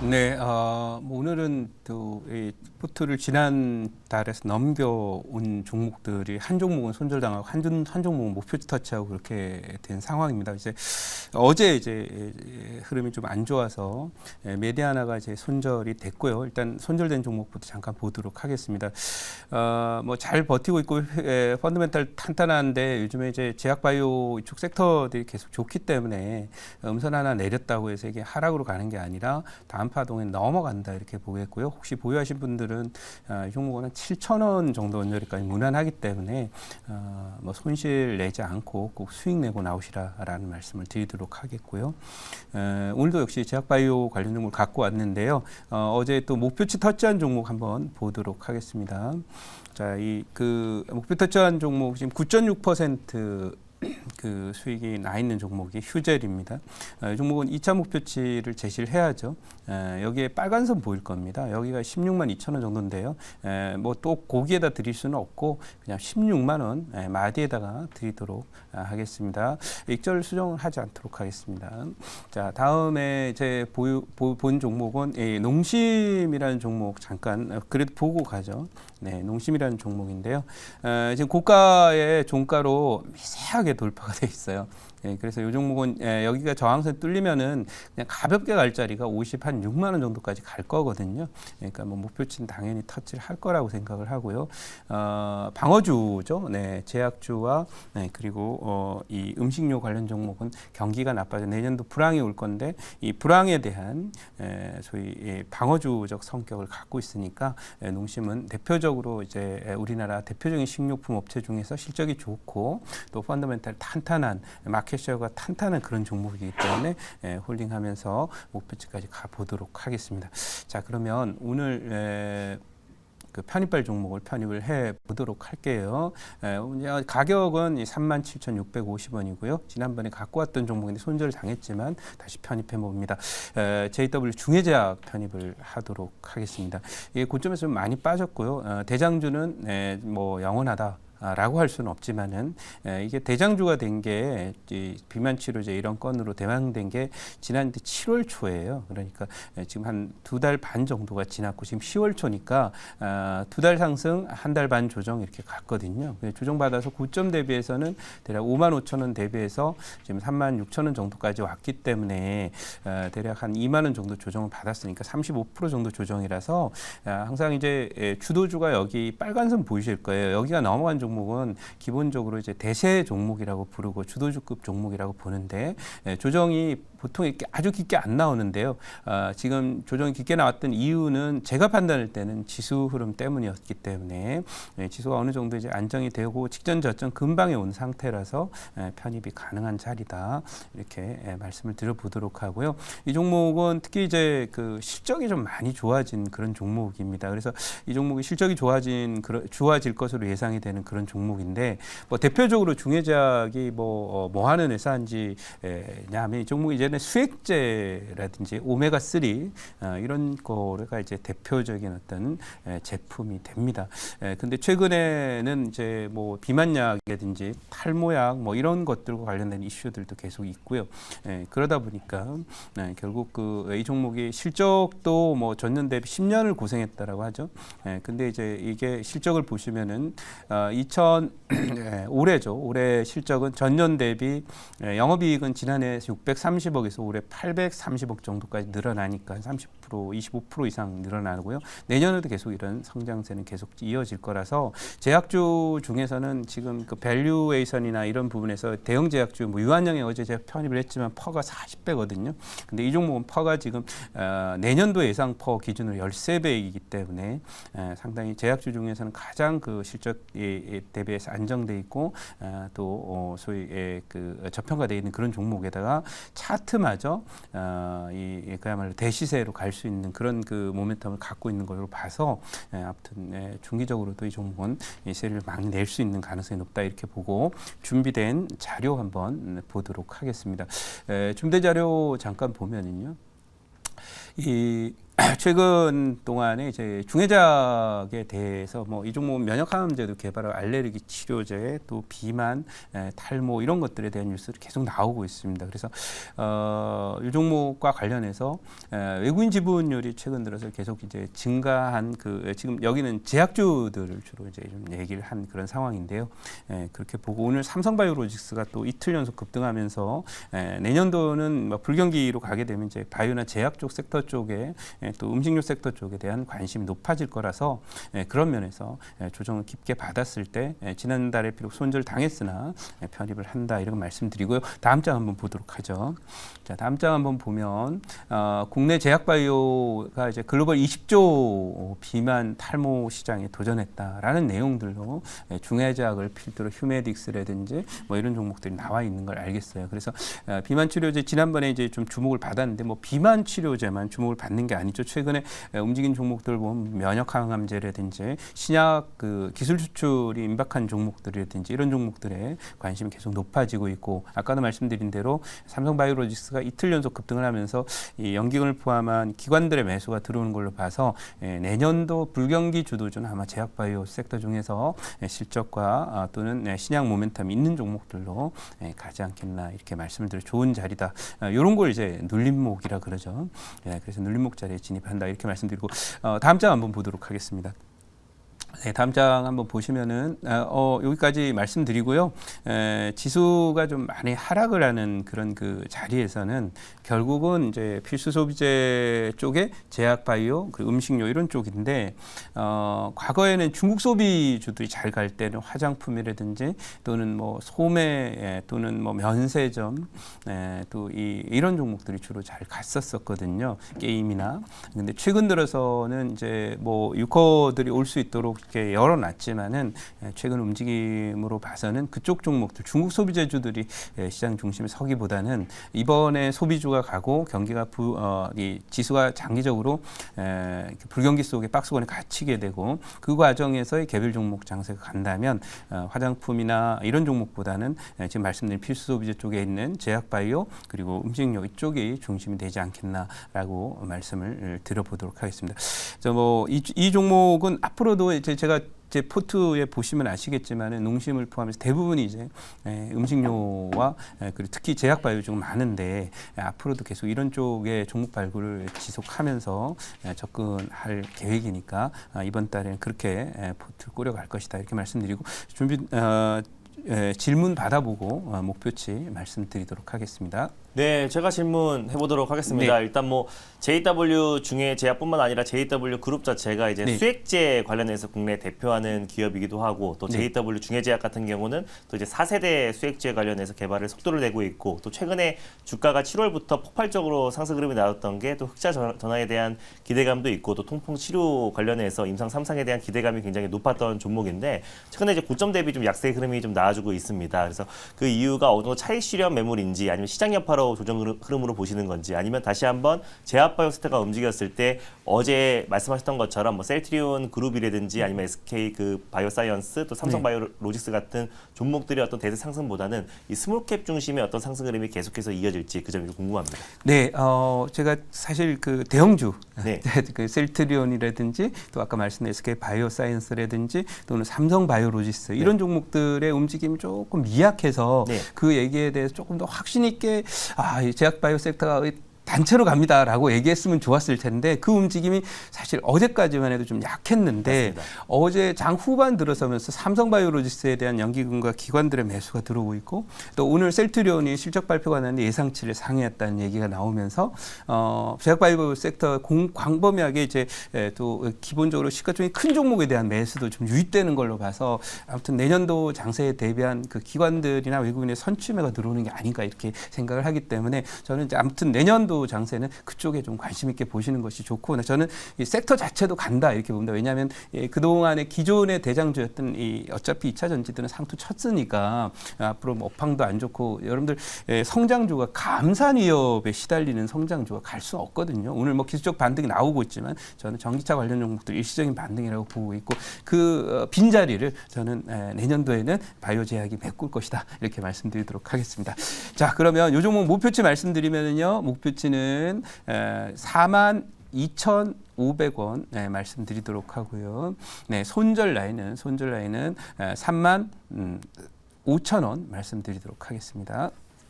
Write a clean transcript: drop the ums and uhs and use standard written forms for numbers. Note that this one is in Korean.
네, 뭐 오늘은 또 이 포트를 지난 달에서 넘겨온 종목들이 한 종목은 손절당하고 한 종목은 목표치 터치하고 그렇게 된 상황입니다. 이제 어제 이제 흐름이 좀 안 좋아서 메디아나가 이제 손절이 됐고요. 일단 손절된 종목부터 잠깐 보도록 하겠습니다. 뭐 잘 버티고 있고 펀더멘탈 탄탄한데 요즘에 이제 제약바이오 이쪽 섹터들이 계속 좋기 때문에 음선 하나 내렸다고 해서 이게 하락으로 가는 게 아니라 다음 파동에 넘어간다 이렇게 보겠고요. 혹시 보유하신 분들은 이 종목은 7,000원 정도 언저리까지 무난하기 때문에 뭐 손실 내지 않고 꼭 수익 내고 나오시라라는 말씀을 드리도록 하겠고요. 오늘도 역시 제약바이오 관련 종목을 갖고 왔는데요. 어제 또 목표치 터치한 종목 한번 보도록 하겠습니다. 자, 이 그 목표 터치한 종목 지금 9.6% 그 수익이 나 있는 종목이 휴젤입니다. 이 종목은 2차 목표치를 제시를 해야죠. 여기에 빨간 선 보일 겁니다. 여기가 16만 2천 원 정도인데요. 뭐 또 거기에다 드릴 수는 없고 그냥 16만 원 마디에다가 드리도록 하겠습니다. 익절 수정을 하지 않도록 하겠습니다. 자, 다음에 제 본 종목은 농심이라는 종목 잠깐 그래도 보고 가죠. 네, 농심이라는 종목인데요. 지금 고가의 종가로 미세하게 돌파가 돼 있어요. 예, 그래서 이 종목은 여기가 저항선 뚫리면은 그냥 가볍게 갈 자리가 56만 원 정도까지 갈 거거든요. 그러니까 뭐 목표치는 당연히 터치를 할 거라고 생각을 하고요. 방어주죠. 네, 제약주와 그리고 이 음식료 관련 종목은 경기가 나빠져 내년도 불황이 올 건데 이 불황에 대한 소위 방어주적 성격을 갖고 있으니까 농심은 대표적으로 이제 우리나라 대표적인 식료품 업체 중에서 실적이 좋고 또 펀더멘탈 탄탄한 마켓 셰어가 탄탄한 그런 종목이기 때문에 홀딩하면서 목표치까지 가보도록 하겠습니다. 자, 그러면 오늘 그 편입발 종목을 편입을 해 보도록 할게요. 가격은 37,650원이고요. 지난번에 갖고 왔던 종목인데 손절 당했지만 다시 편입해 봅니다. JW 중해제약 편입을 하도록 하겠습니다. 이게 고점에서 좀 많이 빠졌고요. 대장주는 뭐 영원하다. 라고 할 수는 없지만은 이게 대장주가 된 게 비만 치료제 이런 건으로 대망된 게 지난 7월 초예요. 그러니까 지금 한 2달 반 정도가 지났고 지금 10월 초니까 2달 상승, 1달 반 조정 이렇게 갔거든요. 조정 받아서 고점 대비해서는 대략 5만 5천 원 대비해서 지금 3만 6천 원 정도까지 왔기 때문에 대략 한 2만 원 정도 조정을 받았으니까 35% 정도 조정이라서 항상 이제 주도주가 여기 빨간 선 보이실 거예요. 여기가 넘어간 종목은 기본적으로 이제 대세 종목이라고 부르고 주도주급 종목이라고 보는데 조정이 보통 이렇게 아주 깊게 안 나오는데요. 지금 조정이 깊게 나왔던 이유는 제가 판단할 때는 지수 흐름 때문이었기 때문에 지수가 어느 정도 이제 안정이 되고 직전 저점 근방에 온 상태라서 편입이 가능한 자리다 이렇게 말씀을 드려보도록 하고요. 이 종목은 특히 이제 그 실적이 좀 많이 좋아진 그런 종목입니다. 그래서 이 종목이 실적이 좋아질 것으로 예상이 되는 그런 종목인데 뭐 대표적으로 중해제약이 뭐 하는 회사인지냐면 이 종목이 이제는 수액제라든지 오메가 3 이런 거가 이제 대표적인 어떤 제품이 됩니다. 근데 최근에는 이제 뭐 비만약이라든지 탈모약 뭐 이런 것들과 관련된 이슈들도 계속 있고요. 그러다 보니까 결국 그 이 종목이 실적도 뭐 전년 대비 10년을 고생했다라고 하죠. 근데 이제 이게 실적을 보시면은 올해죠. 올해 실적은 전년 대비 영업이익은 지난해 630억에서 올해 830억 정도까지 늘어나니까 30% 25% 이상 늘어나고요. 내년에도 계속 이런 성장세는 계속 이어질 거라서 제약주 중에서는 지금 그 밸류에이션이나 이런 부분에서 대형 제약주 뭐 유한양에 어제 제가 편입을 했지만 퍼가 40배거든요. 근데 이 종목은 퍼가 지금 내년도 예상 퍼 기준으로 13배이기 때문에 상당히 제약주 중에서는 가장 그 실적에 대비해서 안정돼 있고 또 소위 그 저평가되어 있는 그런 종목에다가 차트마저 그야말로 대시세로 갈 수 있는 그런 그 모멘텀을 갖고 있는 것으로 봐서 아무튼 중기적으로도 이 종목은 세를 많이 낼 수 있는 가능성이 높다 이렇게 보고 준비된 자료 한번 보도록 하겠습니다. 준비된 자료 잠깐 보면은요. 최근 동안에 이제 중해작에 대해서 뭐 이 종목 면역항암제도 개발하고 알레르기 치료제 또 비만, 탈모 이런 것들에 대한 뉴스들이 계속 나오고 있습니다. 그래서 이 종목과 관련해서 외국인 지분율이 최근 들어서 계속 이제 증가한 그 지금 여기는 제약주들을 주로 이제 좀 얘기를 한 그런 상황인데요. 그렇게 보고 오늘 삼성바이오로직스가 또 이틀 연속 급등하면서 내년도는 뭐 불경기로 가게 되면 이제 바이오나 제약 쪽 섹터 쪽에 또 음식료 섹터 쪽에 대한 관심이 높아질 거라서 그런 면에서 조정을 깊게 받았을 때 지난달에 비록 손절 당했으나 편입을 한다 이런 말씀드리고요. 다음 장 한번 보도록 하죠. 자, 다음 장 한번 보면 국내 제약바이오가 이제 글로벌 20조 비만 탈모 시장에 도전했다라는 내용들로 중해작을 필두로 휴메딕스라든지 뭐 이런 종목들이 나와 있는 걸 알겠어요. 그래서 비만 치료제 지난번에 이제 좀 주목을 받았는데 뭐 비만 치료제만 주목을 받는 게 아니죠. 최근에 움직인 종목들 보면 면역항암제라든지 신약 그 기술 수출이 임박한 종목들이라든지 이런 종목들에 관심이 계속 높아지고 있고 아까도 말씀드린 대로 삼성바이오로직스가 이틀 연속 급등을 하면서 이 연기금을 포함한 기관들의 매수가 들어오는 걸로 봐서 내년도 불경기 주도주는 아마 제약바이오 섹터 중에서 실적과 또는 신약 모멘텀이 있는 종목들로 가지 않겠나 이렇게 말씀을 드려 좋은 자리다. 이런 걸 이제 눌림목이라 그러죠. 그래서 눌림목 자리에 진입한다 이렇게 말씀드리고 다음 장 한번 보도록 하겠습니다. 네, 다음 장 한번 보시면은 여기까지 말씀드리고요. 지수가 좀 많이 하락을 하는 그런 그 자리에서는 결국은 이제 필수 소비재 쪽에 제약 바이오 그리고 음식료 이런 쪽인데 과거에는 중국 소비주들이 잘 갈 때는 화장품이라든지 또는 뭐 소매 또는 뭐 면세점 또 이런 종목들이 주로 잘 갔었거든요. 게임이나. 근데 최근 들어서는 이제 뭐 유커들이 올 수 있도록 이렇게 열어놨지만은 최근 움직임으로 봐서는 그쪽 종목들 중국 소비재주들이 시장 중심에 서기보다는 이번에 소비주가 가고 경기가 이 지수가 장기적으로 불경기 속에 박스권에 갇히게 되고 그 과정에서의 개별 종목 장세가 간다면 화장품이나 이런 종목보다는 지금 말씀드린 필수 소비재 쪽에 있는 제약바이오 그리고 음식료 이쪽이 중심이 되지 않겠나라고 말씀을 드려보도록 하겠습니다. 이 종목은 앞으로도 이제 제가 제 포트에 보시면 아시겠지만 농심을 포함해서 대부분이 이제 음식료와 그리고 특히 제약바이오 좀 많은데 앞으로도 계속 이런 쪽의 종목 발굴을 지속하면서 접근할 계획이니까 이번 달에는 그렇게 포트를 꾸려갈 것이다 이렇게 말씀드리고 질문 받아보고 목표치 말씀드리도록 하겠습니다. 네, 제가 질문해 보도록 하겠습니다. 네. 일단 뭐 JW 중에 제약뿐만 아니라 JW 그룹 자체가 이제 네. 수액제 관련해서 국내 대표하는 기업이기도 하고 또 네. JW 중해제약 같은 경우는 또 이제 4세대 수액제 관련해서 개발을 속도를 내고 있고 또 최근에 주가가 7월부터 폭발적으로 상승 흐름이 나왔던 게 또 흑자 전환에 대한 기대감도 있고 또 통풍 치료 관련해서 임상 3상에 대한 기대감이 굉장히 높았던 종목인데 최근에 이제 고점 대비 좀 약세 흐름이 좀 나와주고 있습니다. 그래서 그 이유가 어느 정도 차익 실현 매물인지 아니면 시장 여파로 조정 흐름으로 보시는 건지 아니면 다시 한번 제약바이오 섹터가 움직였을 때 어제 말씀하셨던 것처럼 뭐 셀트리온 그룹이라든지 아니면 SK 그 바이오사이언스 또 삼성바이오로직스 같은 종목들의 어떤 대세 상승보다는 이 스몰캡 중심의 어떤 상승 흐름이 계속해서 이어질지 그 점이 궁금합니다. 네, 제가 사실 그 대형주, 네. 그 셀트리온이라든지 또 아까 말씀드린 SK 바이오사이언스라든지 또는 삼성바이오로직스 이런 종목들의 움직임이 조금 미약해서 네. 그 얘기에 대해서 조금 더 확신 있게 이 제약바이오 섹터가 단체로 갑니다라고 얘기했으면 좋았을 텐데 그 움직임이 사실 어제까지만 해도 좀 약했는데 맞습니다. 어제 장 후반 들어서면서 삼성바이오로직스에 대한 연기금과 기관들의 매수가 들어오고 있고 또 오늘 셀트리온이 실적 발표가 났는데 예상치를 상회했다는 얘기가 나오면서 제약바이오 섹터 광범위하게 이제 또 기본적으로 시가총액 큰 종목에 대한 매수도 좀 유입되는 걸로 봐서 아무튼 내년도 장세에 대비한 그 기관들이나 외국인의 선취매가 들어오는 게 아닌가 이렇게 생각을 하기 때문에 저는 이제 아무튼 내년도 장세는 그쪽에 좀 관심 있게 보시는 것이 좋고 저는 이 섹터 자체도 간다 이렇게 봅니다. 왜냐하면 그동안의 기존의 대장주였던 이 어차피 2차 전지들은 상투 쳤으니까 앞으로 뭐 업황도 안 좋고 여러분들 성장주가 감산 위협에 시달리는 성장주가 갈 수 없거든요. 오늘 뭐 기술적 반등이 나오고 있지만 저는 전기차 관련 종목들 일시적인 반등이라고 보고 있고 그 빈자리를 저는 내년도에는 바이오 제약이 메꿀 것이다 이렇게 말씀드리도록 하겠습니다. 자, 그러면 요 종목 목표치 말씀드리면요. 목표치는 4만 2,500원 네, 말씀드리도록 하고요. 네, 손절 라인은 3만 5천 원 말씀드리도록 하겠습니다.